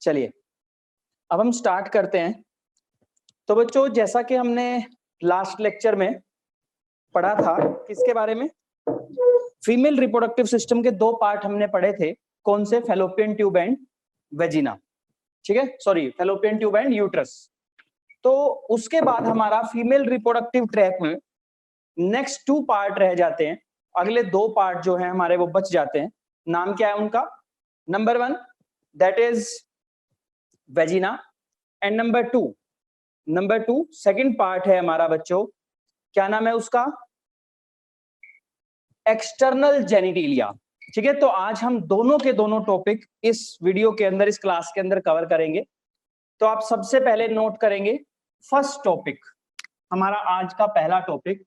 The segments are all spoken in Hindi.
चलिए अब हम स्टार्ट करते हैं। तो बच्चों जैसा कि हमने लास्ट लेक्चर में पढ़ा था, किसके बारे में? फीमेल रिप्रोडक्टिव सिस्टम के दो पार्ट हमने पढ़े थे। कौन से? फैलोपियन ट्यूब एंड वेजिना, ठीक है, sorry fallopian tube and uterus. तो उसके बाद हमारा फीमेल रिप्रोडक्टिव ट्रैक में नेक्स्ट 2 पार्ट रह जाते हैं। अगले 2 पार्ट जो है हमारे वो बच जाते हैं। नाम क्या है उनका? Number 1 that is vagina and number two second part है हमारा बच्चों, क्या नाम है उसका? एक्सटर्नल जेनिटिलिया। ठीक है, तो आज हम दोनों के दोनों टॉपिक इस वीडियो के अंदर, इस क्लास के अंदर कवर करेंगे। तो आप सबसे पहले नोट करेंगे फर्स्ट टॉपिक, हमारा आज का पहला टॉपिक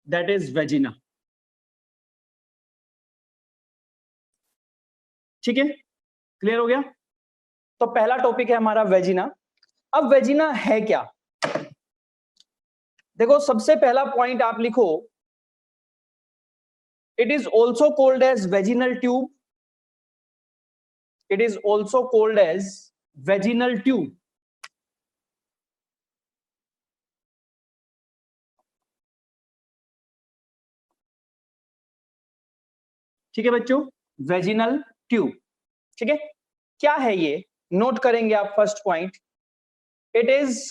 दैट इज वेजिना। ठीक है, क्लियर हो गया? तो पहला टॉपिक है हमारा वेजिना। अब वेजिना है क्या? देखो सबसे पहला पॉइंट आप लिखो, it is also called as vaginal tube. It is also called as vaginal tube. ठीक है बच्चों, वेजिनल ट्यूब। ठीक है, क्या है ये? नोट करेंगे आप first point, it is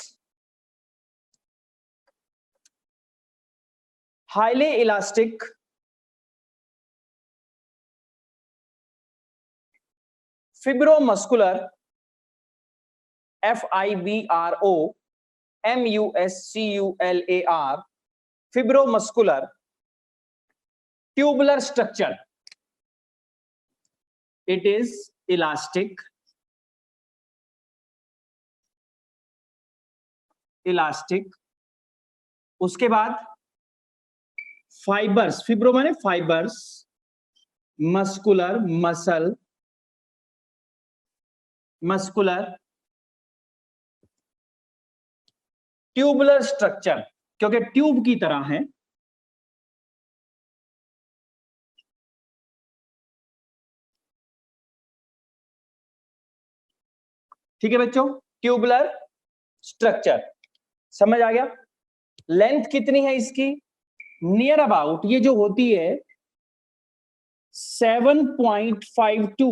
highly elastic fibromuscular, FIBROMUSCULAR, fibromuscular tubular structure. It is elastic उसके बाद फाइबर्स, फिब्रो माने fibres, muscular muscular tubular structure, क्योंकि ट्यूब की तरह है। ठीक है बच्चों, ट्यूबुलर स्ट्रक्चर समझ आ गया? लेंथ कितनी है इसकी? नियर अबाउट ये जो होती है 7.5 to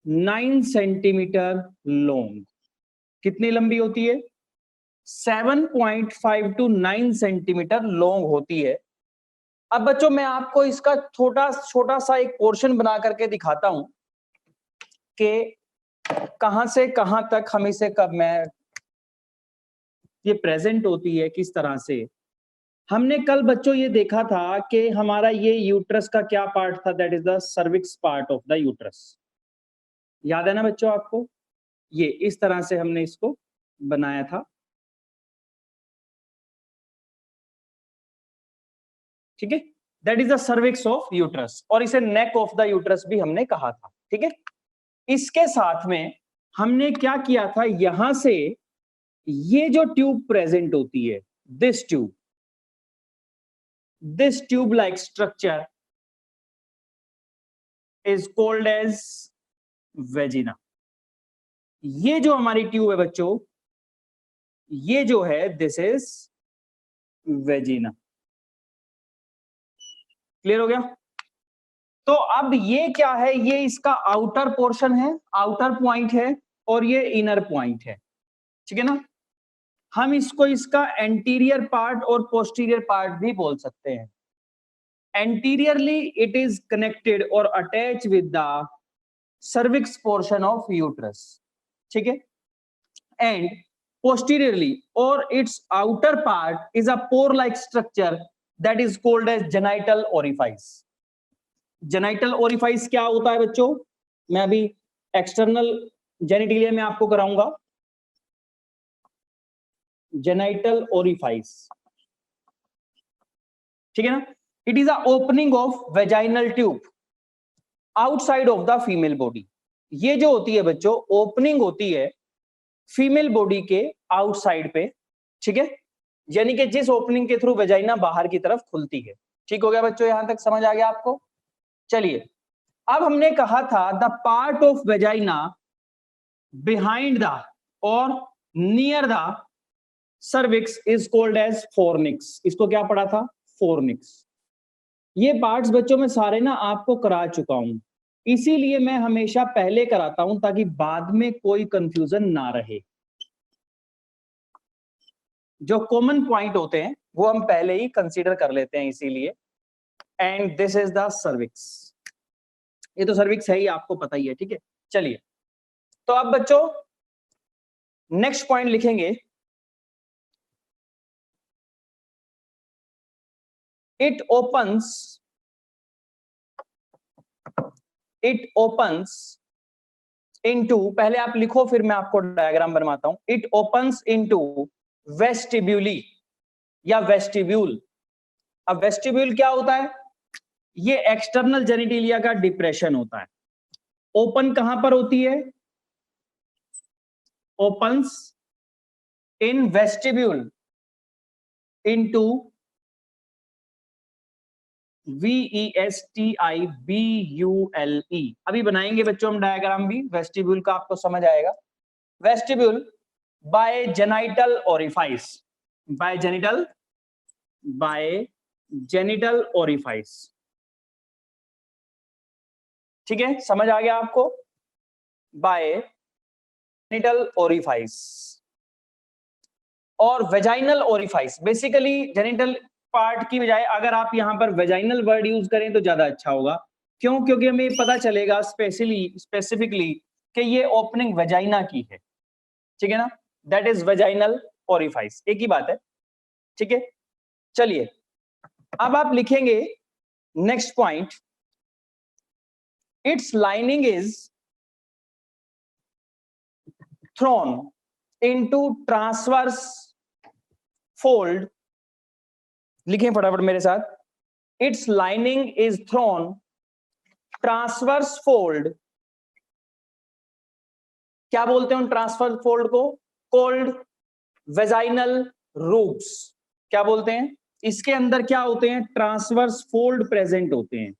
9 सेंटीमीटर लॉन्ग। कितनी लंबी होती है? 7.5 to 9 सेंटीमीटर लॉन्ग होती है। अब बच्चों मैं आपको इसका छोटा छोटा सा एक पोर्शन बना करके दिखाता हूं कि कहां से कहां तक हम इसे कब में ये प्रेजेंट होती है, किस तरह से। हमने कल बच्चों ये देखा था कि हमारा ये यूट्रस का क्या पार्ट था? That is the cervix part of the uterus. याद है ना बच्चों आपको? ये इस तरह से हमने इसको बनाया था। ठीक है, that is the cervix of uterus, और इसे नेक ऑफ द यूट्रस भी हमने कहा था। ठीक है, इसके साथ में हमने क्या किया था, यहां से ये जो ट्यूब प्रेजेंट होती है, this tube like structure is called as vagina. ये जो हमारी ट्यूब है बच्चों, ये जो है दिस इज वेजिना। क्लियर हो गया? तो अब ये क्या है? ये इसका आउटर पोर्शन है, आउटर पॉइंट है, और ये इनर पॉइंट है। ठीक है ना? हम इसको इसका एंटीरियर पार्ट और पोस्टीरियर पार्ट भी बोल सकते हैं। एंटीरियरली इट इज कनेक्टेड और attach with the cervix portion of uterus. ठीक है, and posteriorly or its outer part is a pore like structure that is called as genital orifice. genital orifice क्या होता है बच्चों? मैं अभी एक्सटर्नल जेनिटिलिया में आपको कराऊंगा। genital orifice, ठीक है ना? it is a opening of vaginal tube outside of the female body. ये जो होती है बच्चों, ओपनिंग होती है फीमेल बॉडी के आउटसाइड पे। ठीक है, यानी कि जिस ओपनिंग के थ्रू वेजाइना बाहर की तरफ खुलती है। ठीक हो गया बच्चों, यहां तक समझ आ गया आपको? चलिए, अब हमने कहा था the part of vagina behind the और near the cervix is called as fornix. इसको क्या पढ़ा था? फोर्निक्स। ये पार्ट्स बच्चों में सारे ना आपको करा चुका हूं, इसीलिए मैं हमेशा पहले कराता हूं ताकि बाद में कोई कंफ्यूजन ना रहे। जो कॉमन पॉइंट होते हैं वो हम पहले ही कंसीडर कर लेते हैं, इसीलिए। And this is the cervix. ये तो सर्विक्स है ही, आपको पता ही है, ठीक है। चलिए, तो अब बच्चों नेक्स्ट पॉइंट लिखेंगे, इट ओपन्स इनटू, पहले आप लिखो फिर मैं आपको डायग्राम बनवाता हूं। इट ओपन्स इनटू वेस्टिब्यूली या वेस्टिब्यूल। अब वेस्टिब्यूल क्या होता है? ये एक्सटर्नल जेनिटिलिया का डिप्रेशन होता है। ओपन कहां पर होती है? ओपन्स इन वेस्टिब्यूल इनटू VESTIBULE। अभी बनाएंगे बच्चों हम डायग्राम भी, वेस्टिब्यूल का आपको समझ आएगा। Vestibule by genital orifice, by genital orifice. ठीक है, समझ आ गया आपको? बाय जेनिटल ओरिफाइस और vaginal orifice. Basically genital part की बजाय अगर आप यहां पर वेजाइनल वर्ड यूज करें तो ज्यादा अच्छा होगा। क्यों? क्योंकि हमें पता चलेगा स्पेसिफिकली कि ये ओपनिंग वेजाइना की है, ठीक है ना। दैट इज वेजाइनल ओरिफाइस, एक ही बात है, ठीक है। चलिए, अब आप लिखेंगे next point, its lining is thrown into transverse fold. लिखें फटाफट मेरे साथ, its lining is thrown transverse fold. क्या बोलते हैं ट्रांसवर्स फोल्ड को? Called vaginal roots. क्या बोलते हैं? इसके अंदर क्या होते हैं? ट्रांसवर्स फोल्ड प्रेजेंट होते हैं।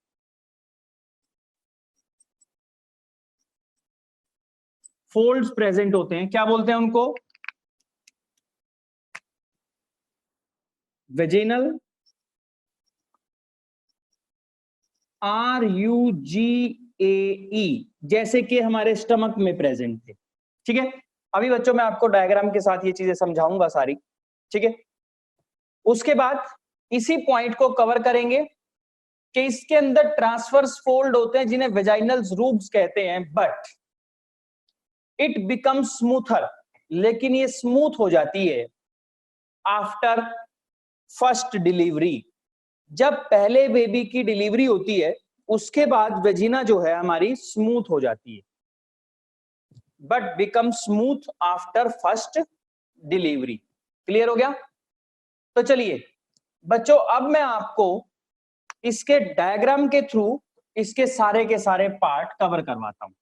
फोल्ड्स प्रेजेंट होते हैं, क्या बोलते हैं उनको? वेजिनल RUGAE, जैसे कि हमारे स्टमक में प्रेजेंट थे, ठीक है। अभी बच्चों मैं आपको डायग्राम के साथ ये चीजें समझाऊंगा सारी, ठीक है। उसके बाद इसी पॉइंट को कवर करेंगे कि इसके अंदर ट्रांसवर्स फोल्ड होते हैं जिन्हें वेजाइनल रूट्स कहते हैं, बट इट बिकम स्मूथर, लेकिन ये स्मूथ हो जाती है आफ्टर फर्स्ट डिलीवरी। जब पहले बेबी की डिलीवरी होती है उसके बाद वेजिना जो है हमारी स्मूथ हो जाती है, but become smooth after first delivery. Clear हो गया? तो चलिए बच्चों, अब मैं आपको इसके डायग्राम के थ्रू इसके सारे के सारे पार्ट कवर करवाता हूं,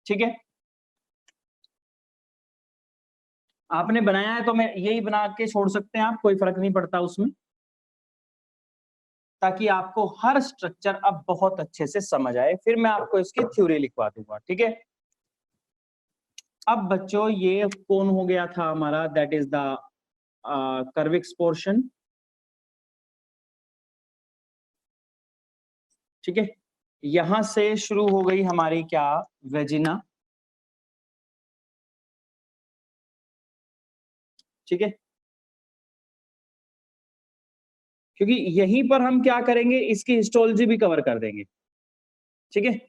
ठीक है। आपने बनाया है तो मैं यही बना के छोड़ सकते हैं आप, कोई फर्क नहीं पड़ता उसमें, ताकि आपको हर स्ट्रक्चर अब बहुत अच्छे से समझ आए। फिर मैं आपको इसकी थ्योरी लिखवा दूंगा, ठीक है। अब बच्चों ये कौन हो गया था हमारा? दैट इज द कर्विक्स पोर्शन, ठीक है। यहां से शुरू हो गई हमारी क्या? वेजिना, ठीक है। क्योंकि यहीं पर हम क्या करेंगे, इसकी हिस्टोलॉजी भी कवर कर देंगे, ठीक है।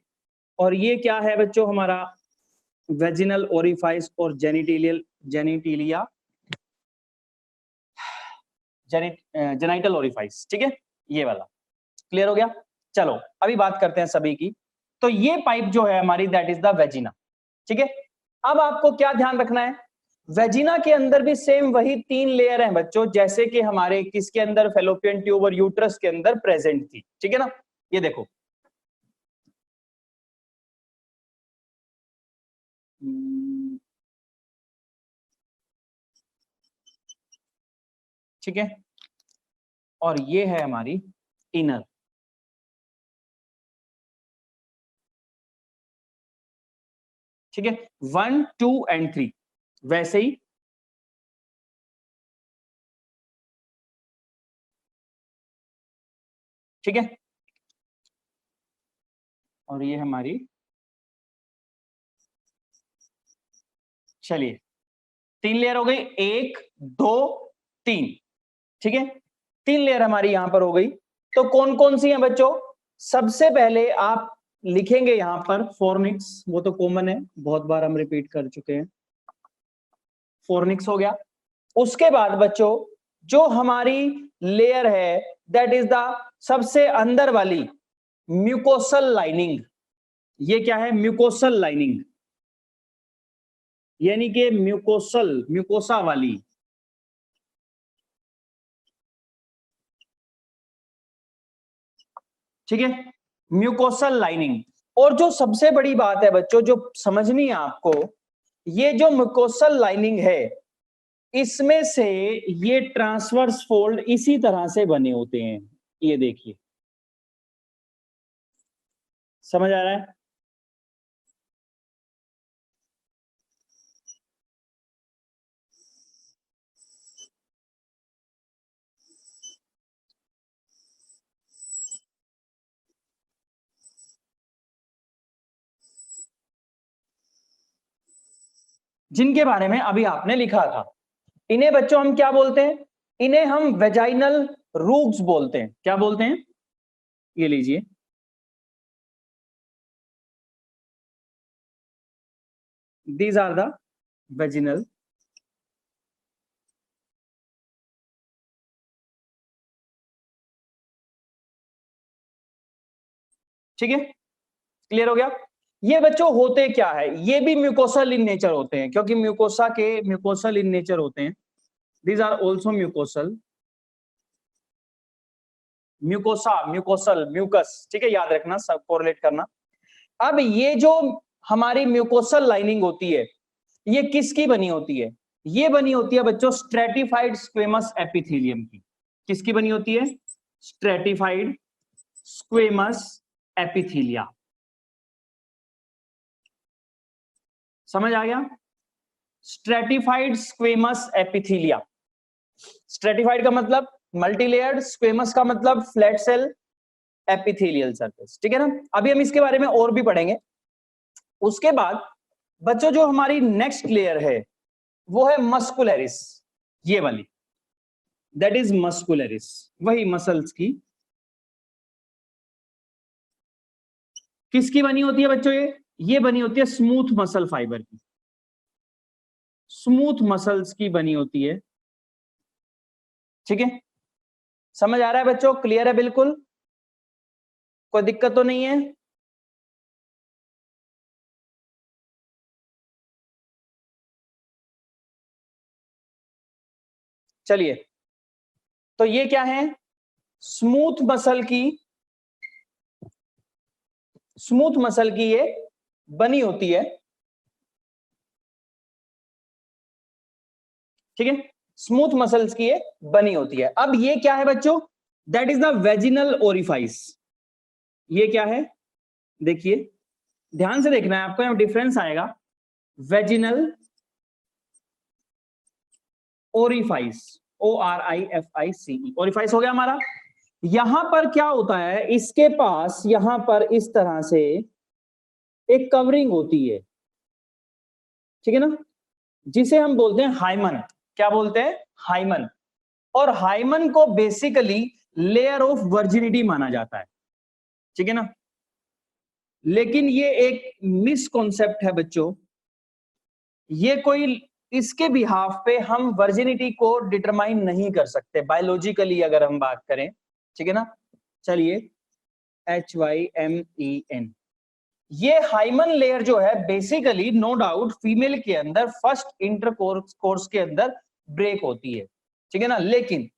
और ये क्या है बच्चों हमारा? वेजिनल ओरिफाइस और जेनिटिलिया जेनाइटल ओरिफाइस, ठीक है, ये वाला। क्लियर हो गया? चलो अभी बात करते हैं सभी की। तो ये पाइप जो है हमारी, दैट इज द वेजिना, ठीक है। अब आपको क्या ध्यान रखना है? वेजिना के अंदर भी सेम वही 3 लेयर हैं बच्चों, जैसे कि हमारे किसके अंदर? फेलोपियन ट्यूब और यूट्रस के अंदर प्रेजेंट थी, ठीक है ना। ये देखो, ठीक है। और ये है हमारी इनर, ठीक है, 1, 2 एंड 3 वैसे ही ठीक है। और ये हमारी, चलिए 3 लेयर हो गई, 1 2 3, ठीक है, 3 लेयर हमारी यहां पर हो गई। तो कौन कौन सी हैं बच्चों? सबसे पहले आप लिखेंगे यहां पर फोरनिक्स, वो तो कॉमन है, बहुत बार हम रिपीट कर चुके हैं, फोरनिक्स हो गया। उसके बाद बच्चों जो हमारी लेयर है दैट इज द सबसे अंदर वाली म्यूकोसल लाइनिंग। ये क्या है? म्यूकोसल लाइनिंग, यानी कि म्यूकोसल, म्यूकोसा वाली, ठीक है, म्यूकोसल लाइनिंग। और जो सबसे बड़ी बात है बच्चों जो समझनी है आपको, ये जो म्यूकोसल लाइनिंग है इसमें से ये ट्रांसवर्स फोल्ड इसी तरह से बने होते हैं, ये देखिए, समझ आ रहा है? जिनके बारे में अभी आपने लिखा था, इन्हें बच्चों हम क्या बोलते हैं? इन्हें हम वेजाइनल रूट्स बोलते हैं। क्या बोलते हैं? ये लीजिए, दीज आर द वेजिनल, ठीक है, क्लियर हो गया? ये बच्चों होते क्या है? ये भी म्यूकोसल इन नेचर होते हैं, क्योंकि म्यूकोसा के म्यूकोसल इन नेचर होते हैं। These are also mucosal, mucosa, mucosal, mucus, ठीक है, याद रखना, सब कोरिलेट करना। अब ये जो हमारी म्यूकोसल लाइनिंग होती है, ये किसकी बनी होती है? ये बनी होती है बच्चों स्ट्रेटिफाइड स्क्वेमस एपिथेलियम की। किसकी बनी होती है? Stratified squamous epithelia. समझ आ गया? Stratified squamous epithelia. स्ट्रेटिफाइड का मतलब मल्टीलेयर्ड, स्क्वेमस का मतलब फ्लैट सेल एपिथेलियल सरफेस, ठीक है ना? अभी हम इसके बारे में और भी पढ़ेंगे। उसके बाद बच्चों जो हमारी नेक्स्ट लेयर है वो है मस्कुलरिस, ये वाली, दैट इज मस्कुलरिस, वही मसल्स की। किसकी बनी होती है बच्चों? ये बनी होती है स्मूथ मसल फाइबर की, स्मूथ मसल्स की बनी होती है, ठीक है। समझ आ रहा है बच्चों? क्लियर है बिल्कुल? कोई दिक्कत तो नहीं है? चलिए, तो ये क्या है? स्मूथ मसल की, स्मूथ मसल की ये बनी होती है, ठीक है, स्मूथ मसल्स की ये बनी होती है। अब ये क्या है बच्चों? That is the vaginal orifice. ये क्या है? देखिए, ध्यान से देखना है आपको, यहां डिफरेंस आएगा। वेजिनल ओरिफाइस, ORIFICE, ओरिफाइस हो गया हमारा। यहां पर क्या होता है? इसके पास यहां पर इस तरह से एक कवरिंग होती है, ठीक है ना, जिसे हम बोलते हैं हाइमन। क्या बोलते हैं? हाइमन। और हाइमन को बेसिकली लेयर ऑफ वर्जिनिटी माना जाता है, ठीक है ना। लेकिन ये एक मिसकॉन्सेप्ट है बच्चों, ये कोई, इसके बिहाफ पे हम वर्जिनिटी को डिटरमाइन नहीं कर सकते बायोलॉजिकली अगर हम बात करें, ठीक है ना। चलिए, HYMEN, ये हाइमन लेयर जो है बेसिकली नो डाउट फीमेल के अंदर फर्स्ट इंटरकोर्स के अंदर ब्रेक होती है, ठीक है ना। लेकिन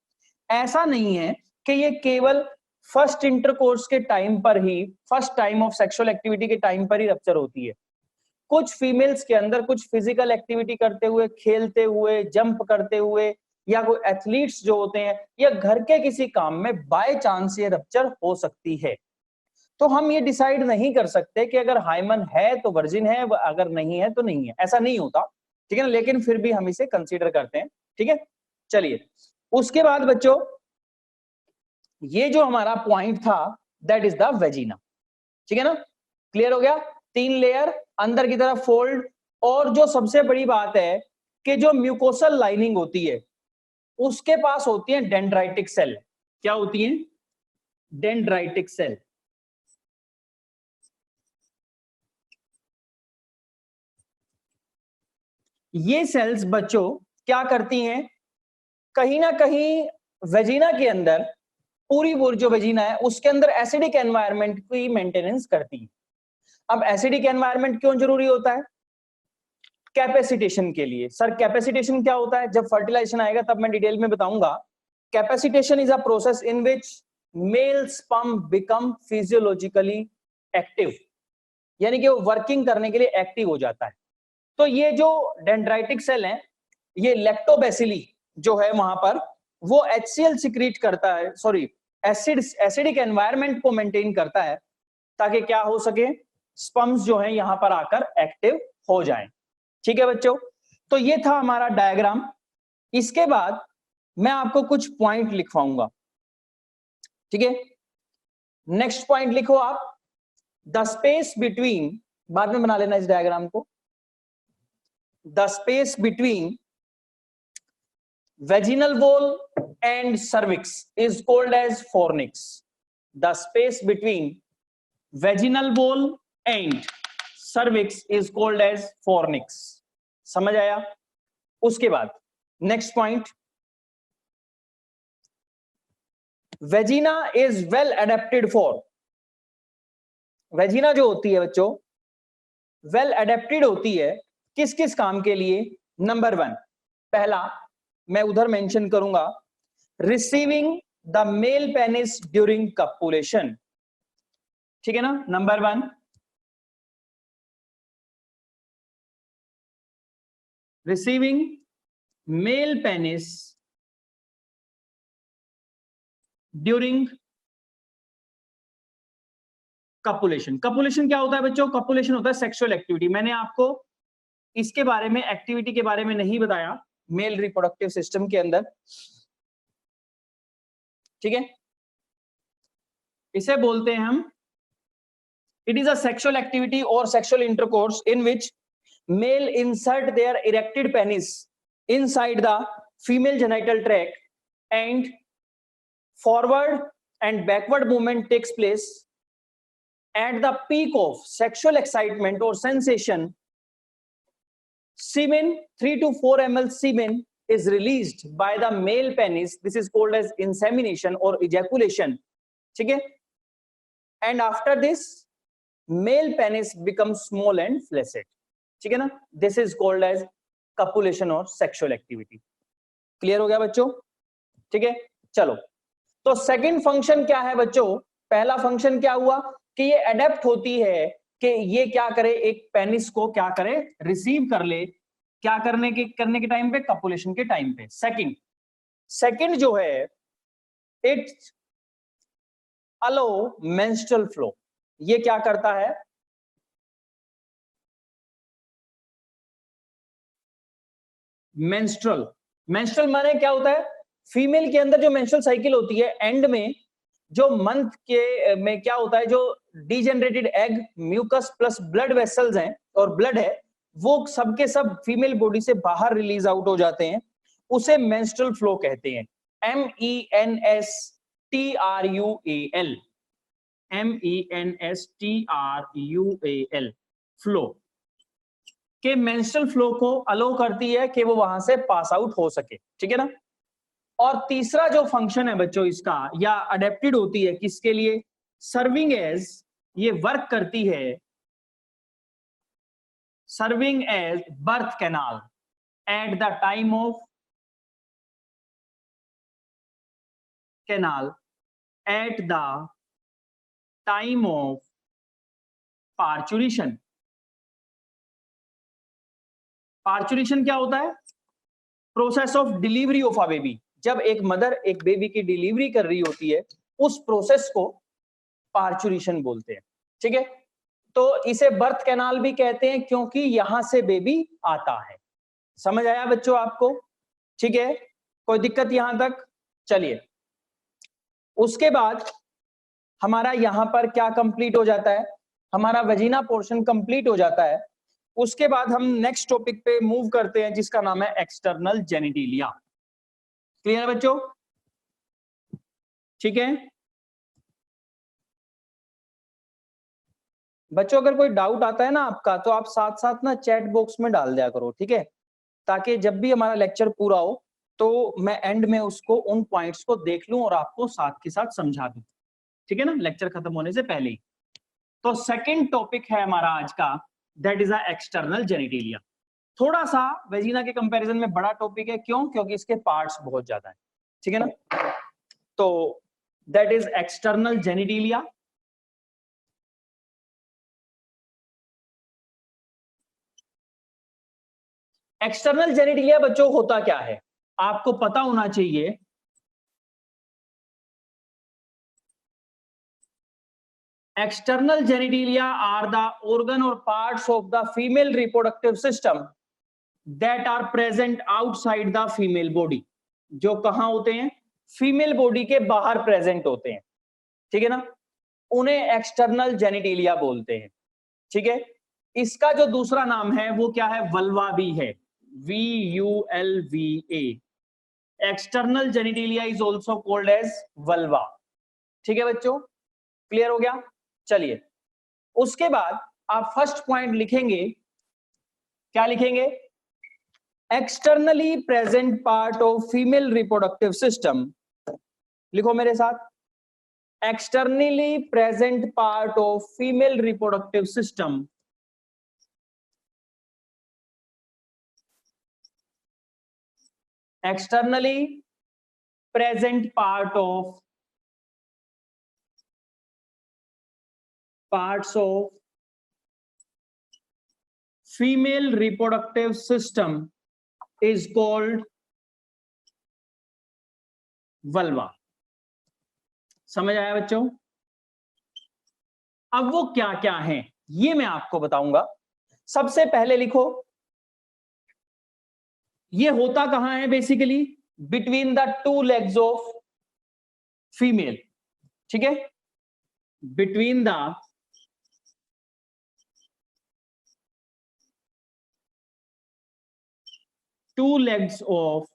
ऐसा नहीं है कि ये केवल फर्स्ट इंटरकोर्स के टाइम पर ही, first time of sexual activity के टाइम पर ही रप्चर होती है। कुछ फीमेल्स के अंदर कुछ फिजिकल एक्टिविटी करते हुए, खेलते हुए, जंप करते हुए, या कोई एथलीट्स जो होते हैं, या घर के किसी काम में बाय चांस ये रप्चर हो सकती है। तो हम ये डिसाइड नहीं कर सकते कि अगर हाइमन है तो वर्जिन है, अगर नहीं है तो नहीं है, ऐसा नहीं होता, ठीक है ना, लेकिन फिर भी हम इसे कंसीडर करते हैं, ठीक है। चलिए उसके बाद बच्चों ये जो हमारा पॉइंट था दैट इज द वेजिना, ठीक है ना, क्लियर हो गया, 3 लेयर अंदर की तरफ फोल्ड, और जो सबसे बड़ी बात है कि जो म्यूकोसल लाइनिंग होती है उसके पास होती है डेंड्राइटिक सेल। क्या होती है? Dendritic cell. ये सेल्स बच्चों क्या करती हैं, कहीं ना कहीं वेजिना के अंदर, पूरी जो वेजिना है उसके अंदर एसिडिक एनवायरनमेंट की मेंटेनेंस करती है। अब एसिडिक एनवायरनमेंट क्यों जरूरी होता है? कैपेसिटेशन के लिए। सर कैपेसिटेशन क्या होता है? जब फर्टिलाइजेशन आएगा तब मैं डिटेल में बताऊंगा। Capacitation is a process in which mail sperm become physiologically active, यानी कि वो वर्किंग करने के लिए एक्टिव हो जाता है। तो ये जो डेंड्राइटिक सेल है, ये लैक्टोबैसिली जो है वहां पर वो HCl सिक्रीट करता है, सॉरी एसिडिक एनवायरनमेंट को मेंटेन करता है, ताकि क्या हो सके, स्पर्म्स जो है यहां पर आकर एक्टिव हो जाएं। ठीक है बच्चों, तो ये था हमारा डायग्राम। इसके बाद मैं आपको कुछ पॉइंट लिखवाऊंगा, ठीक है। नेक्स्ट पॉइंट लिखो आप, द स्पेस बिटवीन, बाद में बना लेना इस डायग्राम को, the space between vaginal wall and cervix is called as fornix. The space between vaginal wall and cervix is called as fornix. समझ आया? उसके बाद next point, vagina is well adapted for, vagina जो होती है बच्चों वेल एडेप्टेड होती है किस किस काम के लिए? नंबर 1, पहला मैं उधर मेंशन करूंगा, receiving the male penis during copulation, ठीक है ना, number 1, receiving male penis during copulation. Copulation क्या होता है बच्चों? कपुलेशन होता है सेक्सुअल एक्टिविटी। मैंने आपको इसके बारे में, एक्टिविटी के बारे में नहीं बताया मेल रिप्रोडक्टिव सिस्टम के अंदर, ठीक है। इसे बोलते हैं हम, it is a sexual activity और sexual intercourse in which male insert their erected penis inside the female genital tract and forward and backward movement takes place at the peak of sexual excitement or sensation. Semen, 3 to 4 ml semen is released by the male penis. This is called as insemination or ejaculation, ठीक है। And after this male penis becomes small and flaccid, ठीक है ना, this is called as copulation or sexual activity। Clear हो गया बच्चों? ठीक है, चलो, तो सेकंड फंक्शन क्या है बच्चों? पहला फंक्शन क्या हुआ कि ये अडेप्ट होती है कि ये क्या करे, एक पेनिस को क्या करे, रिसीव कर ले, क्या करने के टाइम पे, कपुलेशन के टाइम पे। सेकंड जो है, इट अलो मेंस्ट्रुअल फ्लो, ये क्या करता है, मेंस्ट्रुअल माने क्या होता है, फीमेल के अंदर जो मेंस्ट्रुअल साइकिल होती है, एंड में जो मंथ के में क्या होता है, जो degenerated egg, mucus plus blood vessels हैं और ब्लड है, वो सबके सब फीमेल बॉडी से बाहर रिलीज आउट हो जाते हैं, उसे मेंस्ट्रुअल फ्लो कहते हैं। MENSTRUAL, MENSTRUAL, फ्लो के मेंस्ट्रुअल फ्लो को अलो करती है कि वो वहां से पास आउट हो सके, ठीक है ना। और तीसरा जो फंक्शन है बच्चों इसका, या अडेप्टेड होती है किसके लिए, सर्विंग एज, ये वर्क करती है serving as birth canal at the time of canal at the time of parturition. Parturition क्या होता है? Process of delivery of a baby. जब एक मदर एक बेबी की डिलीवरी कर रही होती है, उस प्रोसेस को पार्चुरेशन बोलते हैं, ठीक है। तो इसे बर्थ कैनाल भी कहते हैं क्योंकि यहां से बेबी आता है। समझ आया बच्चों आपको? ठीक है, कोई दिक्कत यहां तक? चलिए, उसके बाद हमारा यहां पर क्या कंप्लीट हो जाता है, हमारा वजीना पोर्शन कंप्लीट हो जाता है। उसके बाद हम नेक्स्ट टॉपिक पे मूव करते हैं जिसका नाम है एक्सटर्नल जेनिटेलिया। क्लियर है बच्चों? ठीक है बच्चों, अगर कोई डाउट आता है ना आपका तो आप साथ साथ ना चैट बॉक्स में डाल दिया करो, ठीक है, ताकि जब भी हमारा लेक्चर पूरा हो तो मैं एंड में उसको उन पॉइंट्स को देख लूं और आपको साथ के साथ समझा दूं, ठीक है ना, लेक्चर खत्म होने से पहले ही। तो सेकंड टॉपिक है हमारा आज का, that is a external genitalia. थोड़ा सा वेजिना के कंपैरिजन में बड़ा टॉपिक है, क्यों? क्योंकि इसके पार्ट्स बहुत ज्यादा है, ठीक है ना। तो that is external genitalia. External genitalia बच्चों होता क्या है, आपको पता होना चाहिए। External genitalia are the organ or parts of the female reproductive system that are present outside the female body। जो कहां होते हैं? फीमेल बॉडी के बाहर प्रेजेंट होते हैं, ठीक है ना, उन्हें एक्सटर्नल जेनिटेलिया बोलते हैं, ठीक है। इसका जो दूसरा नाम है वो क्या है? वल्वा भी है, VULVA। External genitalia is also called as vulva, ठीक है बच्चों, क्लियर हो गया? चलिए, उसके बाद आप फर्स्ट पॉइंट लिखेंगे, क्या लिखेंगे? Externally present part of female reproductive system. लिखो मेरे साथ, externally present part of female reproductive system externally present part of parts of female reproductive system is called vulva। समझ आया बच्चों? अब वो क्या क्या है ये मैं आपको बताऊंगा। सबसे पहले लिखो, ये होता कहां है? Basically between the two legs of female, ठीक है, between the two legs of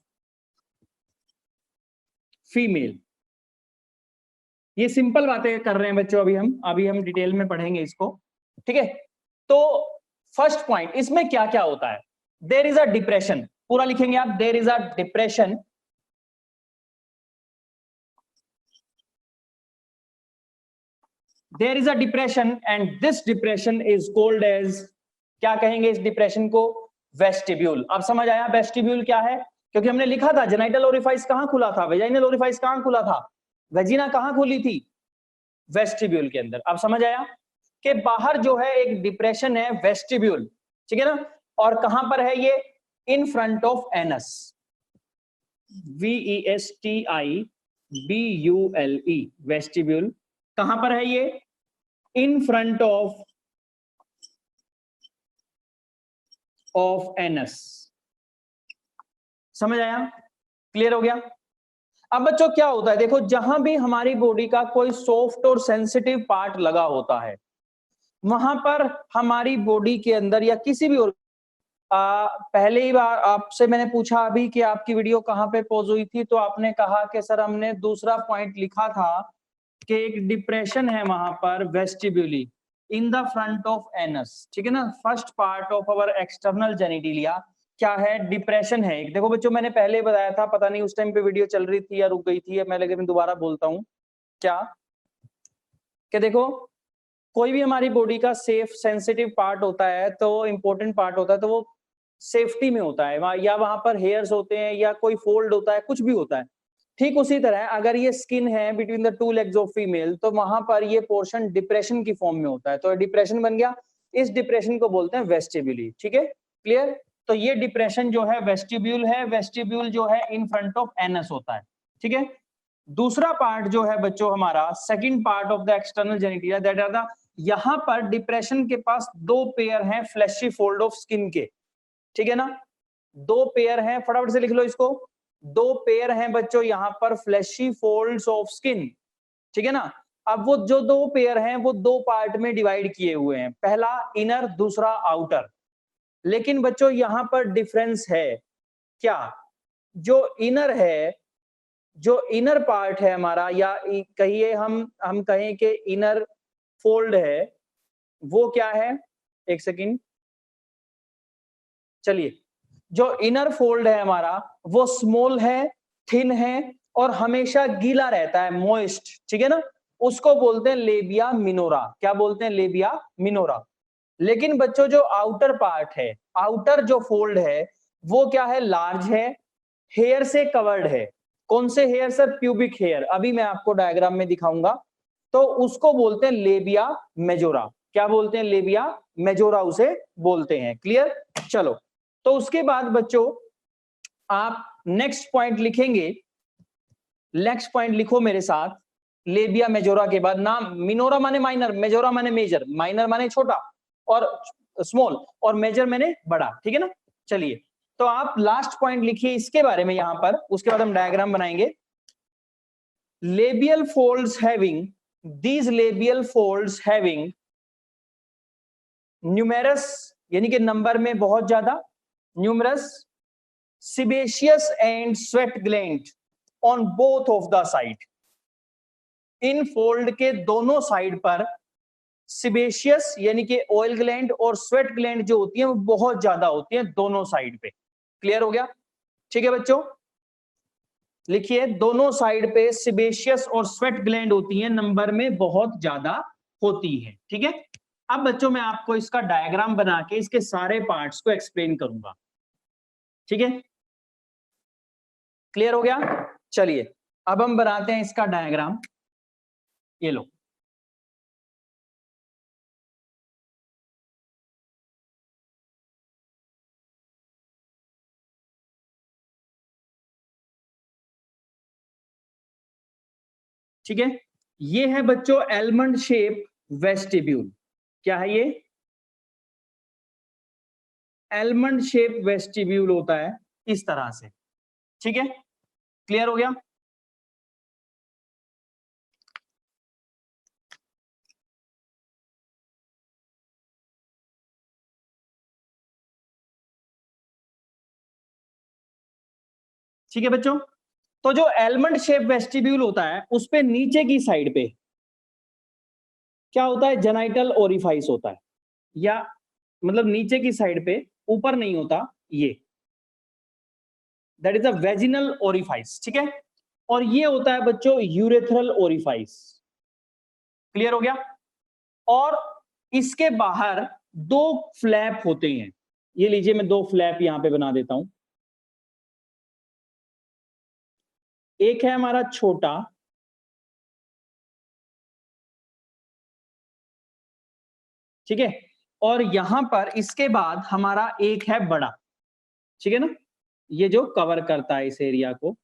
female. ये सिंपल बातें कर रहे हैं बच्चों, अभी हम डिटेल में पढ़ेंगे इसको, ठीक है। तो फर्स्ट पॉइंट, इसमें क्या क्या होता है? देयर इज अ डिप्रेशन, पूरा लिखेंगे आप, there is a depression there is a depression and this depression is called as, क्या कहेंगे इस डिप्रेशन को? वेस्टिब्यूल। अब समझ आया वेस्टिब्यूल क्या है? क्योंकि हमने लिखा था जेनाइटल ओरिफाइस कहां खुला था, वेजाइनल ओरिफाइस कहां खुला था, वेजिना कहां खुली थी? वेस्टिब्यूल के अंदर। अब समझ आया कि बाहर जो है एक डिप्रेशन है, वेस्टिब्यूल, ठीक है ना, और कहां पर है ये? In front of anus, VESTIBULE, vestibule. कहां पर है ये? In front of anus. समझ आया? क्लियर हो गया? अब बच्चों क्या होता है, देखो जहां भी हमारी बॉडी का कोई सॉफ्ट और सेंसिटिव पार्ट लगा होता है, वहां पर हमारी बॉडी के अंदर या किसी भी पहले ही बार आपसे मैंने पूछा अभी कि आपकी वीडियो कहां पे पॉज हुई थी, तो आपने कहा कि सर हमने दूसरा पॉइंट लिखा था कि एक डिप्रेशन है वहां पर vestibuli in the front of anus, ठीक है ना। First part of our external genitalia क्या है? डिप्रेशन है एक। देखो बच्चों मैंने पहले बताया था, पता नहीं उस टाइम पे वीडियो चल रही थी या रुक गई थी, मैं लेकिन दोबारा बोलता हूँ, क्या कि देखो कोई भी हमारी बॉडी का सेफ सेंसिटिव पार्ट होता है, तो इंपॉर्टेंट पार्ट होता है, तो वो सेफ्टी में होता है, या वहां पर हेयर्स होते हैं या कोई फोल्ड होता है, कुछ भी होता है। ठीक उसी तरह अगर ये स्किन है between the two legs of female, तो वहां पर ये पोर्शन डिप्रेशन की फॉर्म में होता है, तो डिप्रेशन बन गया। इस डिप्रेशन को बोलते हैं वेस्टिब्यूली, ठीक है, क्लियर। तो ये डिप्रेशन जो है वेस्टिब्यूल है, वेस्टिब्यूल जो है इन फ्रंट ऑफ एनस होता है, ठीक है। दूसरा पार्ट जो है बच्चों हमारा second part of the external genitalia that are the, यहां पर डिप्रेशन के पास दो पेयर हैं फ्लैशी फोल्ड ऑफ स्किन के, ठीक है ना, दो पेयर हैं, फटाफट से लिख लो इसको, दो पेयर हैं बच्चों यहां पर फ्लैशी फोल्ड्स ऑफ स्किन, ठीक है ना। अब वो जो दो पेयर हैं वो दो पार्ट में डिवाइड किए हुए हैं, पहला इनर दूसरा आउटर, लेकिन बच्चों यहां पर डिफरेंस है क्या, जो इनर है, जो इनर पार्ट है हमारा, या कहिए हम कहें कि इनर फोल्ड है, वो क्या है, एक सेकंड, चलिए, जो इनर फोल्ड है हमारा वो स्मॉल है, थिन है और हमेशा गीला रहता है, मॉइस्ट, ठीक है ना, उसको बोलते हैं लेबिया मिनोरा, क्या बोलते हैं, लेबिया मिनोरा। लेकिन बच्चों जो आउटर पार्ट है, आउटर जो फोल्ड है वो क्या है, लार्ज है, हेयर से कवर्ड है, कौन से हेयर सर, प्यूबिक हेयर, अभी मैं आपको डायग्राम में दिखाऊंगा, तो उसको बोलते हैं लेबिया मेजोरा, क्या बोलते हैं, लेबिया मेजोरा उसे बोलते हैं, क्लियर। चलो, तो उसके बाद बच्चों आप नेक्स्ट पॉइंट लिखेंगे, नेक्स्ट पॉइंट लिखो मेरे साथ, लेबिया मेजोरा के बाद नाम, मिनोरा माने माइनर, मेजोरा माने मेजर, माइनर माने छोटा और स्मॉल, और मेजर माने बड़ा, ठीक है ना। चलिए, तो आप लास्ट पॉइंट लिखिए इसके बारे में यहां पर, उसके बाद हम डायग्राम बनाएंगे। Labial folds having, these labial folds having numerous, यानी कि नंबर में बहुत ज्यादा, numerous sebaceous and sweat gland on both of the side, in fold के दोनों साइड पर सिबेशियस यानी कि ऑयल ग्लैंड और स्वेट ग्लैंड जो होती है वो बहुत ज्यादा होती है दोनों साइड पे, क्लियर हो गया, ठीक है बच्चों, लिखिए दोनों साइड पे सिबेशियस और स्वेट ग्लैंड होती है, नंबर में बहुत ज्यादा होती है, ठीक है। अब बच्चों मैं आपको इसका डायग्राम बना के इसके सारे पार्ट्स को एक्सप्लेन करूंगा, ठीक है, क्लियर हो गया। चलिए अब हम बनाते हैं इसका डायग्राम, ये लो, ठीक है, ये है बच्चों एलमंड शेप वेस्टिब्यूल, क्या है ये, एलमंड शेप वेस्टिब्यूल होता है इस तरह से, ठीक है, क्लियर हो गया। ठीक है बच्चों, तो जो एलमंड शेप वेस्टिब्यूल होता है उस पे नीचे की साइड पे क्या होता है, जेनाइटल ओरिफाइस होता है, या मतलब नीचे की साइड पे, ऊपर नहीं होता ये, that is a vaginal orifice, ठीक है, और ये होता है बच्चों यूरेथ्रल ओरिफाइस, क्लियर हो गया। और इसके बाहर दो फ्लैप होते हैं, ये लीजिए मैं दो फ्लैप यहां पे बना देता हूं, एक है हमारा छोटा, ठीक है, और यहां पर इसके बाद हमारा एक है बड़ा, ठीक है ना, ये जो कवर करता है इस एरिया को,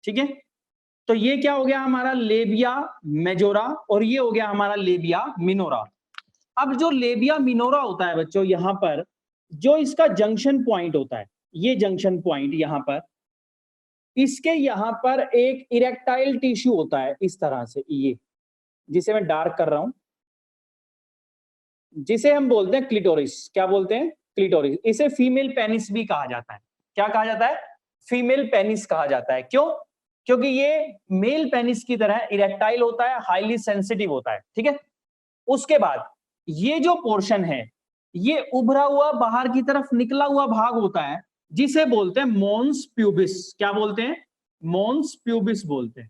ठीक है, तो ये क्या हो गया हमारा लेबिया मेजोरा, और ये हो गया हमारा लेबिया मिनोरा। अब जो लेबिया मिनोरा होता है बच्चों, यहां पर जो इसका जंक्शन पॉइंट होता है, ये जंक्शन पॉइंट यहां पर, इसके यहां पर एक इरेक्टाइल टिश्यू होता है इस तरह से, ये जिसे मैं डार्क कर रहा हूं, जिसे हम बोलते हैं क्लिटोरिस, क्या बोलते हैं, क्लिटोरिस, इसे फीमेल पेनिस भी कहा जाता है, क्या कहा जाता है, फीमेल पेनिस कहा जाता है, क्यों, क्योंकि ये मेल पेनिस की तरह इरेक्टाइल होता है, हाईली सेंसिटिव होता है, ठीक है। उसके बाद ये जो पोर्शन है, ये उभरा हुआ बाहर की तरफ निकला हुआ भाग होता है, जिसे बोलते हैं मोन्स प्यूबिस, क्या बोलते हैं, मोन्स प्यूबिस बोलते हैं,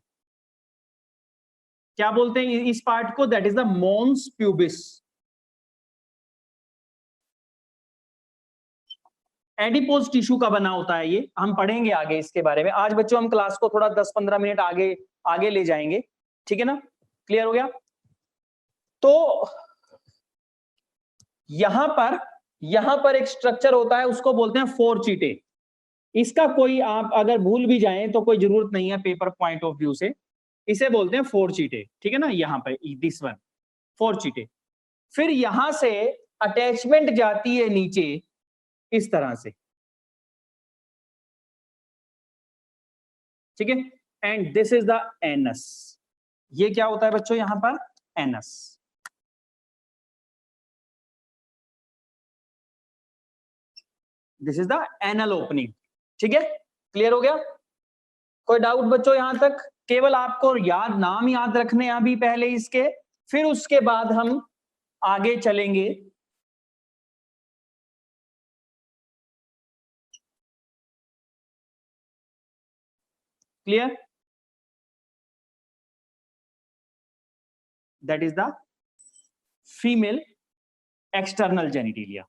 क्या बोलते हैं इस पार्ट को, that is the mons pubis. Adipose tissue का बना होता है ये, हम पढ़ेंगे आगे इसके बारे में, आज बच्चों हम क्लास को थोड़ा 10-15 मिनट आगे आगे ले जाएंगे, ठीक है ना, क्लियर हो गया। तो यहां पर एक स्ट्रक्चर होता है, उसको बोलते हैं फोरचीटे। इसका कोई आप अगर भूल भी जाएं तो कोई जरूरत नहीं है पेपर पॉइंट ऑफ व्यू से, इसे बोलते हैं फोरचीटे, ठीक है ना। यहां पर दिस वन फोरचीटे। फिर यहां से अटैचमेंट जाती है नीचे इस तरह से, ठीक है। And this is the anus. ये क्या होता है बच्चों यहां पर? Anus. This is the anal opening, ठीक है। क्लियर हो गया? कोई डाउट बच्चों यहां तक? केवल आपको नाम याद रखने अभी पहले इसके, फिर उसके बाद हम आगे चलेंगे। Clear? That is the female external genitalia,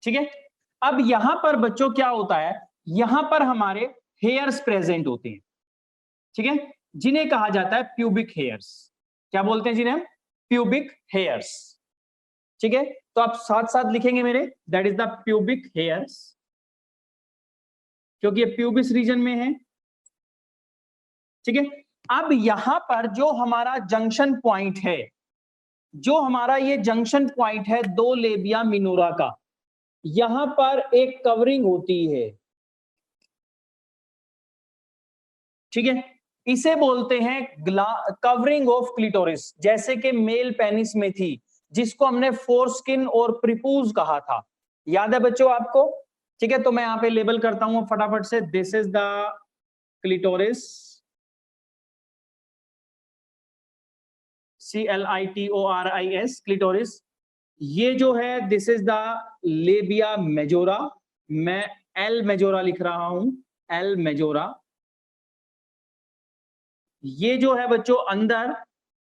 ठीक है। अब यहां पर बच्चों क्या होता है, यहां पर हमारे हेयर्स प्रेजेंट होते हैं, ठीक है, जिन्हें कहा जाता है प्यूबिक हेयर्स। क्या बोलते हैं जिन्हें हम? प्यूबिक हेयर्स, ठीक है। तो आप साथ साथ लिखेंगे मेरे, that is the pubic hairs, क्योंकि ये प्यूबिस रीजन में है, ठीक है। अब यहां पर जो हमारा जंक्शन पॉइंट है, जो हमारा ये जंक्शन पॉइंट है दो लेबिया मिनोरा का, यहां पर एक कवरिंग होती है, ठीक है। इसे बोलते हैं कवरिंग ऑफ क्लिटोरिस, जैसे कि मेल पेनिस में थी, जिसको हमने फोरस्किन और प्रिपूज कहा था। याद है बच्चों आपको? ठीक है, तो मैं यहां पे लेबल करता हूं फटाफट से। This is the clitoris, CLITORIS, clitoris. ये जो है this is the labia majora, मैं एल मेजोरा लिख रहा हूं, एल मेजोरा। ये जो है बच्चों अंदर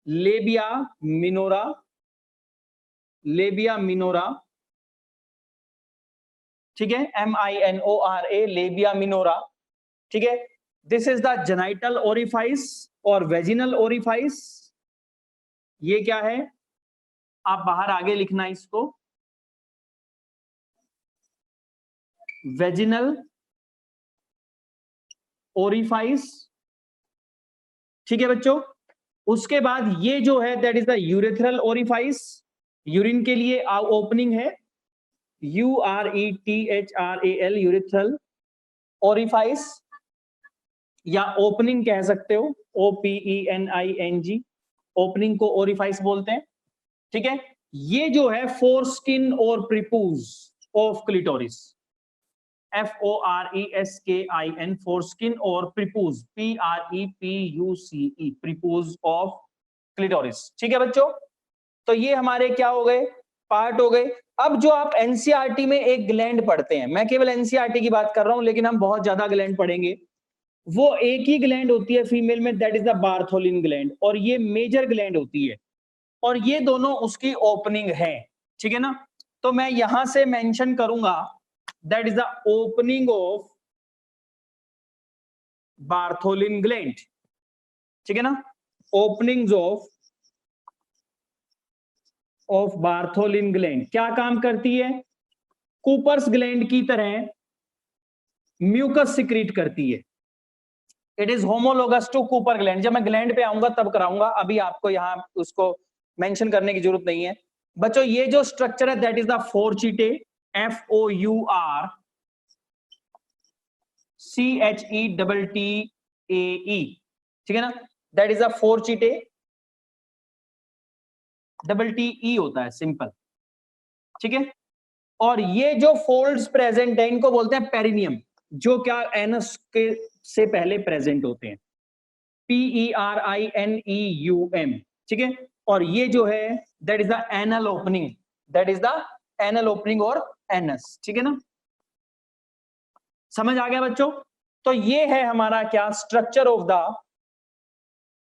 लेबिया मिनोरा, लेबिया मिनोरा, ठीक है, MINORA, लेबिया मिनोरा, ठीक है। This is the genital orifice और वेजिनल ओरिफाइस। ये क्या है? आप बाहर आगे लिखना इसको, वेजिनल ओरिफाइस, ठीक है बच्चों। उसके बाद ये जो है that is the urethral orifice, urine के लिए ओपनिंग है, URETHRAL, यूरेथ्रल ओरिफाइस, या ओपनिंग कह सकते हो, OPENING, ओपनिंग को ओरिफाइस बोलते हैं, ठीक है। ये जो है फोरस्किन और प्रिपूज ऑफ क्लिटोरिस, FORESKIN, फोरस्किन और प्रिपूज, PREPUCE, प्रिपूज ऑफ क्लिटोरिस, ठीक है बच्चों। तो ये हमारे क्या हो गए? पार्ट हो गए। अब जो आप एनसीईआरटी में एक ग्लैंड पढ़ते हैं, मैं केवल एनसीईआरटी की बात कर रहा हूं, लेकिन हम बहुत ज्यादा ग्लैंड पढ़ेंगे। वो एक ही ग्लैंड होती है फीमेल में, that is the Bartholin gland, और ये मेजर ग्लैंड होती है, और ये दोनों उसकी ओपनिंग है, ठीक है ना। तो मैं यहां से मेंशन करूंगा that is the opening of Bartholin gland, ठीक है ना। ओपनिंग्स ऑफ बार्थोलिन ग्लैंड क्या काम करती है? कूपर्स ग्लैंड की तरह म्यूकस सिक्रीट करती है। It is homologous to Cooper gland. जब मैं ग्लैंड पे आऊंगा तब कराऊंगा, अभी आपको यहां उसको मेंशन करने की जरूरत नहीं है बच्चों। ये जो स्ट्रक्चर है दैट इज द फोरचीटे, FOURCHETTAE, ठीक है ना। दैट इज द फोरचीटे, TE होता है सिंपल, ठीक है। और ये जो फोल्ड्स प्रेजेंट है इनको बोलते हैं पेरिनियम, जो क्या एनस के से पहले प्रेजेंट होते हैं, PERINEUM, ठीक है। और ये जो है that is the anal opening, that is the anal opening और एनस, ठीक है ना। समझ आ गया बच्चों? तो ये है हमारा क्या structure of the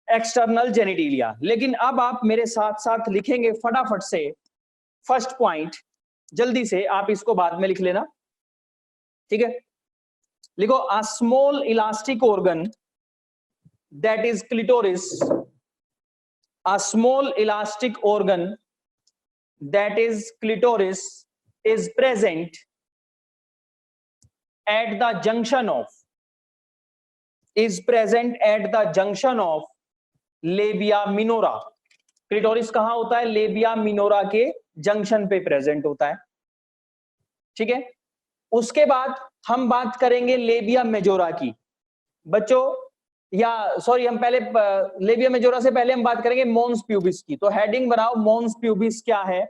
external genitalia. लेकिन अब आप मेरे साथ साथ लिखेंगे फटाफट से फर्स्ट पॉइंट, जल्दी से आप इसको बाद में लिख लेना, ठीक है। लिखो, a small elastic organ that is clitoris, a small elastic organ that is clitoris is present at the junction of लेबिया minora. Clitoris कहां होता है? लेबिया मिनोरा के जंक्शन पे प्रेजेंट होता है, ठीक है। उसके बाद हम बात करेंगे लेबिया मेजोरा की बच्चों, या सॉरी हम पहले लेबिया मेजोरा से पहले हम बात करेंगे मोन्स प्यूबिस की। तो हेडिंग बनाओ, मोन्स प्यूबिस क्या है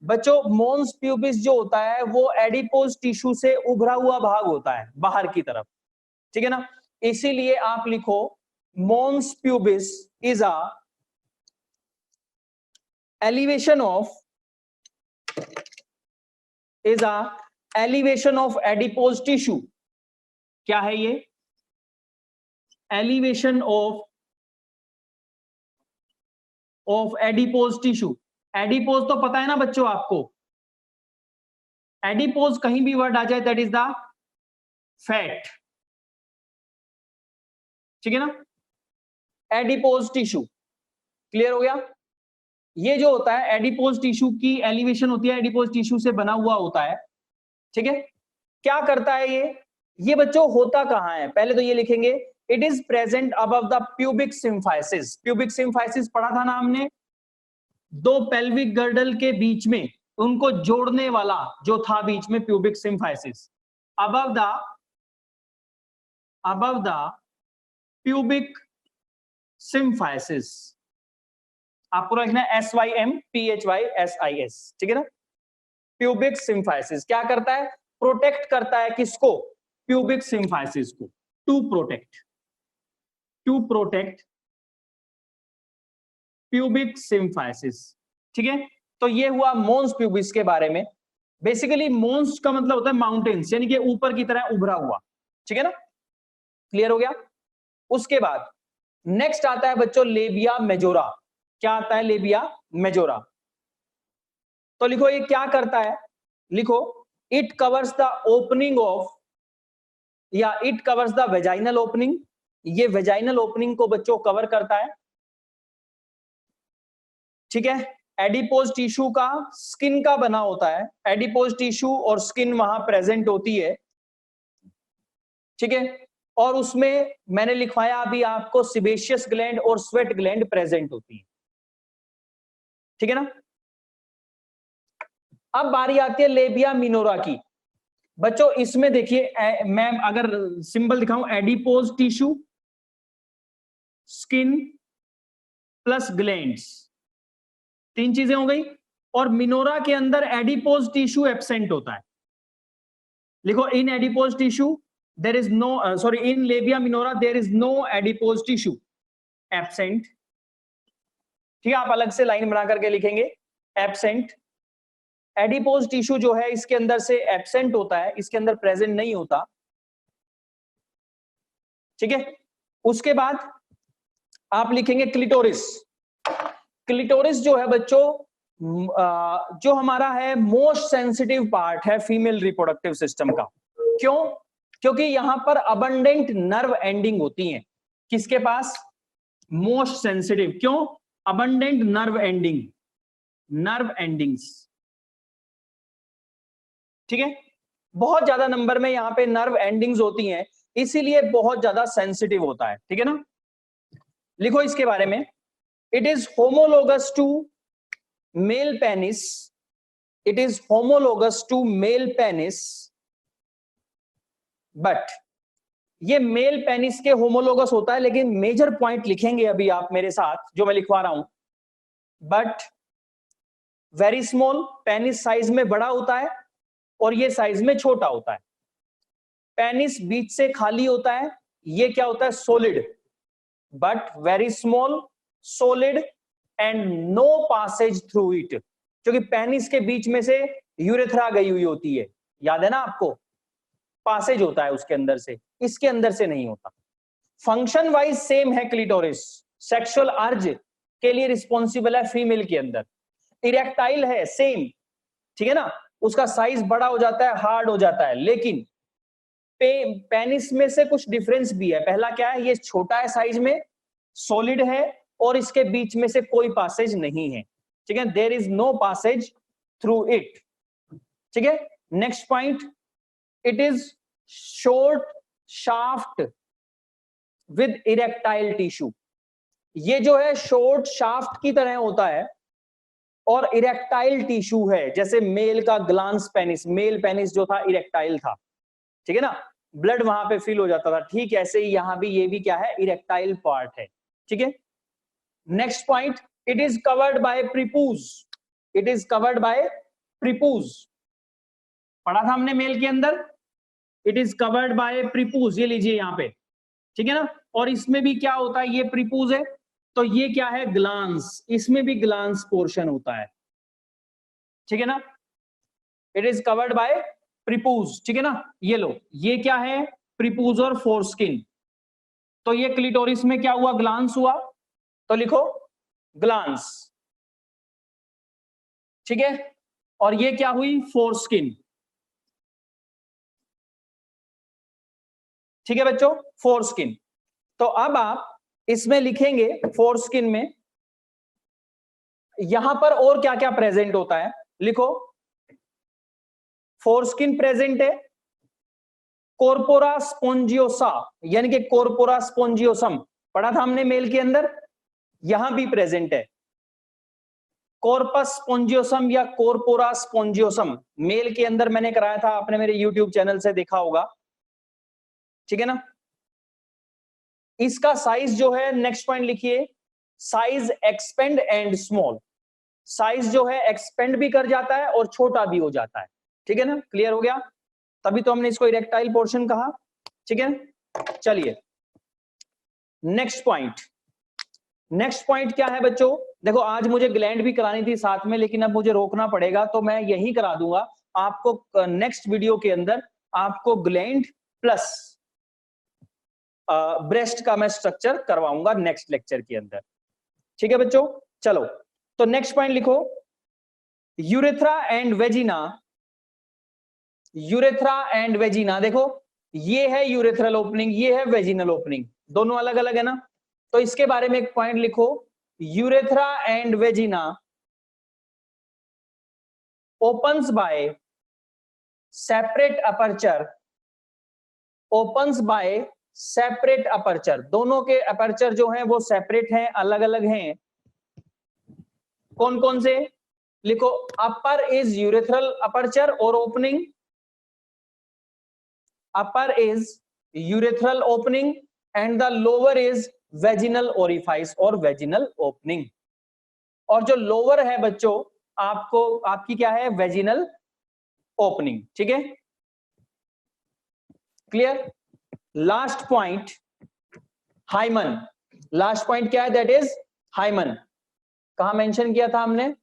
बच्चों? मोन्स प्यूबिस जो होता है वो एडिपोज टिश्यू से उभरा हुआ भाग होता है बाहर की तरफ, ठीक है ना। इसीलिए आप लिखो mons pubis is a elevation of adipose tissue. क्या है ये? Elevation of adipose tissue. Adipose तो पता है ना बच्चों आपको, एडिपोज कहीं भी वर्ड आ जाए दैट इज द फैट, ठीक है ना। एडिपोज टिश्यू क्लियर हो गया? ये जो होता है एडिपोज टिश्यू की एलिवेशन होती है, एडिपोज टिश्यू से बना हुआ होता है, ठीक है। क्या करता है ये बच्चों होता कहां है? पहले तो ये लिखेंगे it is present above the pubic symphysis. Pubic symphysis पढ़ा था ना हमने, दो पेल्विक गर्डल के बीच में उनको जोड़ने वाला जो था बीच में pubic symphysis. Above the pubic symphysis, आप पूरा लिखना SYMPHYSIS, ठीक है ना। प्यूबिक सिम्फाइसिस क्या करता है? प्रोटेक्ट करता है किसको? प्यूबिक सिम्फाइसिस को। टू प्रोटेक्ट प्यूबिक सिम्फाइसिस, ठीक है। तो ये हुआ मोन्स प्यूबिस के बारे में। बेसिकली मोन्स का मतलब होता है माउंटेन्स, यानी कि ऊपर की तरह उभरा हुआ, ठीक है ना। क्लियर हो गया? उसके बाद नेक्स्ट आता है बच्चों लेबिया मेजोरा। क्या आता है? Labia majora. तो लिखो ये क्या करता है, लिखो it covers the opening of, या it covers the vaginal opening. ये वेजाइनल ओपनिंग को बच्चों कवर करता है, ठीक है। एडिपोज टिश्यू का स्किन का बना होता है, एडिपोज टिश्यू और स्किन वहां प्रेजेंट होती है, ठीक है। और उसमें मैंने लिखवाया अभी आपको सिबेशियस ग्लैंड और स्वेट ग्लैंड प्रेजेंट होती है, ठीक है ना। अब बारी आती है लेबिया मिनोरा की बच्चों। इसमें देखिए मैं अगर सिंबल दिखाऊं, adipose tissue, skin plus glands, तीन चीजें हो गई। और मिनोरा के अंदर एडिपोज टिश्यू एब्सेंट होता है। लिखो in adipose tissue there is no, sorry in labia minora there is no adipose tissue absent, ठीक है। आप अलग से लाइन बना करके लिखेंगे एब्सेंट। एडिपोज टिश्यू जो है इसके अंदर से एब्सेंट होता है, इसके अंदर प्रेजेंट नहीं होता, ठीक है। उसके बाद आप लिखेंगे क्लिटोरिस। क्लिटोरिस जो है बच्चों जो हमारा है मोस्ट सेंसिटिव पार्ट है फीमेल रिप्रोडक्टिव सिस्टम का। क्यों? क्योंकि यहां पर अबंडेंट नर्व एंडिंग होती हैं। किसके पास? Most sensitive. क्यों? अबंडेंट नर्व एंडिंग्स, ठीक है। बहुत ज्यादा नंबर में यहां पे नर्व एंडिंग्स होती हैं, इसीलिए बहुत ज्यादा सेंसिटिव होता है, ठीक है ना। लिखो इसके बारे में, it is homologous to male penis, it is homologous to male penis, but ये मेल पेनिस के होमोलोगस होता है, लेकिन मेजर पॉइंट लिखेंगे अभी आप मेरे साथ जो मैं लिखवा रहा हूं। But very small, penis size में बड़ा होता है और ये साइज में छोटा होता है। पेनिस बीच से खाली होता है, ये क्या होता है? Solid. But very small, solid and no passage through it, क्योंकि पेनिस के बीच में से यूरेथ्रा गई हुई होती है, याद है ना आपको, पासेज होता है उसके अंदर से, इसके अंदर से नहीं होता। फंक्शन वाइज सेम है क्लिटोरिस, सेक्सुअल अर्ज के लिए रिस्पॉन्सिबल है फीमेल के अंदर, इरेक्टाइल है सेम, ठीक है ना। उसका साइज बड़ा हो जाता है, हार्ड हो जाता है, लेकिन पेनिस में से कुछ डिफरेंस भी है। पहला क्या है? ये छोटा है साइज में, सॉलिड है और इसके बीच में से कोई पासेज नहीं है, ठीक है, there is no passage through it, ठीक है। Next point, it is short shaft with erectile tissue. ये जो है शॉर्ट शाफ्ट की तरह होता है और इरेक्टाइल टिश्यू है, जैसे मेल का ग्लांस पेनिस, मेल पेनिस जो था इरेक्टाइल था, ठीक है ना, ब्लड वहां पे फिल हो जाता था, ठीक ऐसे ही यहां भी ये भी क्या है, इरेक्टाइल पार्ट है, ठीक है। Next point, it is covered by prepuce, it is covered by prepuce, पढ़ा था हमने मेल के अंदर, it is covered by prepuce, ये लीजिए यहां पे, ठीक है ना। और इसमें भी क्या होता है, ये प्रीपूज है, तो ये क्या है, ग्लांस, इसमें भी ग्लांस पोर्शन होता है, ठीक है ना। इट इज कवर्ड बाय प्रीपूज, ठीक है ना। ये लो, ये क्या है, प्रीपूज और फोरस्किन, तो ये क्लिटोरिस में क्या हुआ, ग्लांस हुआ, तो लिखो ग्लांस, ठीक है। और ये क्या हुई, फोरस्किन, ठीक है बच्चों, फोरस्किन। तो अब आप इसमें लिखेंगे फोरस्किन में यहां पर और क्या क्या प्रेजेंट होता है, लिखो फोरस्किन प्रेजेंट है, कॉर्पोरा स्पोंजियोसा यानी कि कॉर्पोरा स्पोंजियोसम पढ़ा था हमने मेल के अंदर, यहां भी प्रेजेंट है, कॉर्पस स्पोंजियोसम या कॉर्पोरा स्पोंजियोसम मेल के अंदर मैंने कराया था, आपने मेरे यूट्यूब चैनल से देखा होगा, ठीक है ना। इसका साइज जो है, नेक्स्ट पॉइंट लिखिए, size expand and small, size जो है एक्सपेंड भी कर जाता है और छोटा भी हो जाता है, ठीक है ना, क्लियर हो गया, तभी तो हमने इसको इरेक्टाइल पोर्शन कहा, ठीक है। चलिए नेक्स्ट पॉइंट, नेक्स्ट पॉइंट क्या है बच्चों, देखो आज मुझे ग्लैंड भी करानी थी साथ में, लेकिन अब मुझे रोकना पड़ेगा, तो मैं यही करा दूंगा आपको, नेक्स्ट वीडियो के अंदर आपको ग्लैंड प्लस ब्रेस्ट का मैं स्ट्रक्चर करवाऊंगा नेक्स्ट लेक्चर के अंदर, ठीक है बच्चों। चलो तो नेक्स्ट पॉइंट लिखो, urethra and vagina, urethra and vagina, देखो ये है यूरेथ्रल ओपनिंग, ये है वेजिनल ओपनिंग, दोनों अलग अलग है ना, तो इसके बारे में एक पॉइंट लिखो, urethra and vagina opens by separate aperture, opens by separate aperture, दोनों के अपर्चर जो हैं वो सेपरेट हैं, अलग अलग हैं, कौन कौन से, लिखो अपर इज यूरेथ्रल अपर्चर और opening, upper is urethral opening and the lower is vaginal orifice और वेजिनल ओपनिंग, और जो लोअर है बच्चों आपको, आपकी क्या है, वेजिनल ओपनिंग, ठीक है, clear. Last point hymen, last point क्या है, दैट इज हाइमन, कहां मेंशन किया था हमने,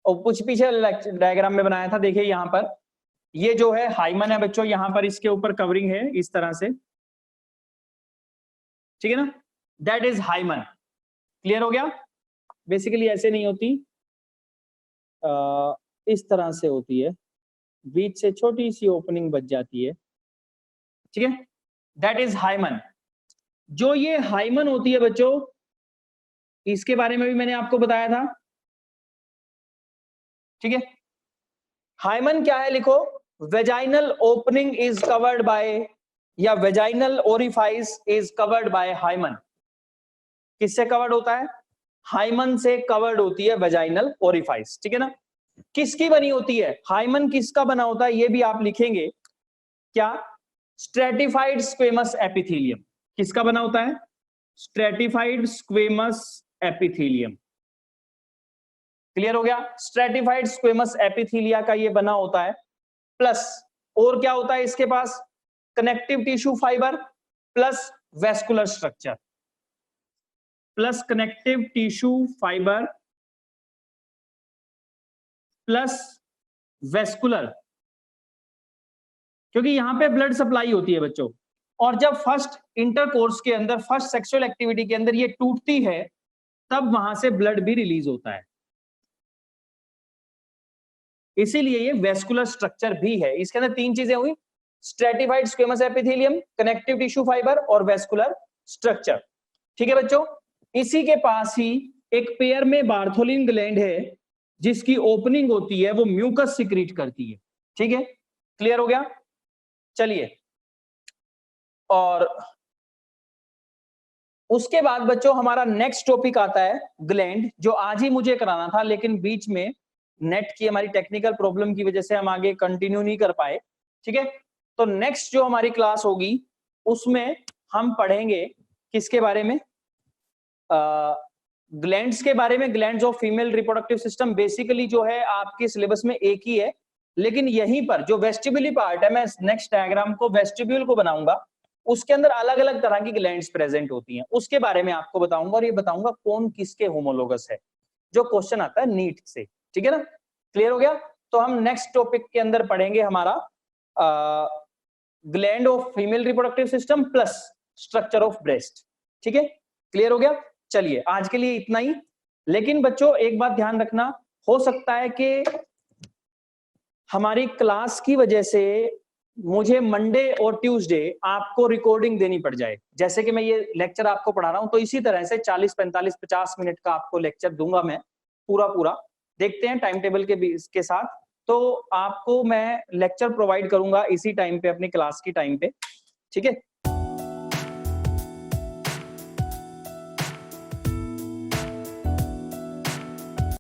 और कुछ पीछे डायग्राम में बनाया था, देखिए यहां पर ये जो है हाइमन है बच्चों, यहां पर इसके ऊपर कवरिंग है इस तरह से, ठीक है ना, दैट इज हाइमन, क्लियर हो गया। बेसिकली ऐसे नहीं होती, इस तरह से होती है, बीच से छोटी सी ओपनिंग बच जाती है, ठीक है, दैट इज हाइमन। जो ये हाइमन होती है बच्चों, इसके बारे में भी मैंने आपको बताया था, ठीक है। हाइमन क्या है, लिखो vaginal opening is covered by, या vaginal orifice is covered by hymen, किससे कवर्ड होता है, हाइमन से कवर्ड होती है वेजाइनल ओरिफाइस, ठीक है ना। किसकी बनी होती है, हाइमन किसका बना होता है, ये भी आप लिखेंगे, क्या, स्ट्रेटिफाइड स्क्वेमस एपिथेलियम, किसका बना होता है, स्ट्रेटिफाइड स्क्वेमस एपिथेलियम, क्लियर हो गया, स्ट्रेटिफाइड स्क्वेमस एपिथेलिया का ये बना होता है, प्लस और क्या होता है इसके पास, connective tissue fibre plus vascular structure, plus connective tissue fibre plus vascular, क्योंकि यहां पे ब्लड सप्लाई होती है बच्चों, और जब फर्स्ट इंटरकोर्स के अंदर, फर्स्ट सेक्सुअल एक्टिविटी के अंदर ये टूटती है, तब वहां से ब्लड भी रिलीज होता है, इसीलिए ये वेस्कुलर स्ट्रक्चर भी है। इसके अंदर तीन चीजें हुई, stratified squamous epithelium, connective tissue fibre और वेस्कुलर स्ट्रक्चर, ठीक है बच्चों। इसी के पास ही एक पेयर में बार्थोलिन ग्लैंड है जिसकी ओपनिंग होती है, वो म्यूकस सिक्रीट करती है। ठीक है, क्लियर हो गया? चलिए, और उसके बाद बच्चों हमारा नेक्स्ट टॉपिक आता है ग्लैंड, जो आज ही मुझे कराना था, लेकिन बीच में नेट की हमारी टेक्निकल प्रॉब्लम की वजह से हम आगे कंटिन्यू नहीं कर पाए। ठीक है, तो नेक्स्ट जो हमारी क्लास होगी उसमें हम पढ़ेंगे किसके बारे में? ग्लैंड्स के बारे में, glands of female reproductive system. Basically जो है आपके सिलेबस में एक ही है, लेकिन यहीं पर जो वेस्टिब्यूली पार्ट है, मैं नेक्स्ट डायग्राम को वेस्टिब्यूल को बनाऊंगा, उसके अंदर अलग अलग तरह की ग्लैंड्स प्रेजेंट होती हैं, उसके बारे में आपको बताऊंगा, और ये बताऊंगा कौन किसके होमोलोगस है, जो क्वेश्चन आता है नीट से। ठीक है ना, क्लियर हो गया? तो हम नेक्स्ट टॉपिक के अंदर पढ़ेंगे हमारा gland of female reproductive system plus structure of breast. ठीक है, क्लियर हो गया? चलिए, आज के लिए इतना ही। लेकिन बच्चों एक बात ध्यान रखना, हो सकता है कि हमारी क्लास की वजह से मुझे मंडे और ट्यूसडे आपको रिकॉर्डिंग देनी पड़ जाए। जैसे कि मैं ये लेक्चर आपको पढ़ा रहा हूं, तो इसी तरह से 40, 45, 50 मिनट का आपको लेक्चर दूंगा मैं पूरा। देखते हैं टाइम टेबल के साथ, तो आपको मैं लेक्चर प्रोवाइड करूंगा इसी टाइम पे, अपनी क्लास की टाइम पे। ठीक है,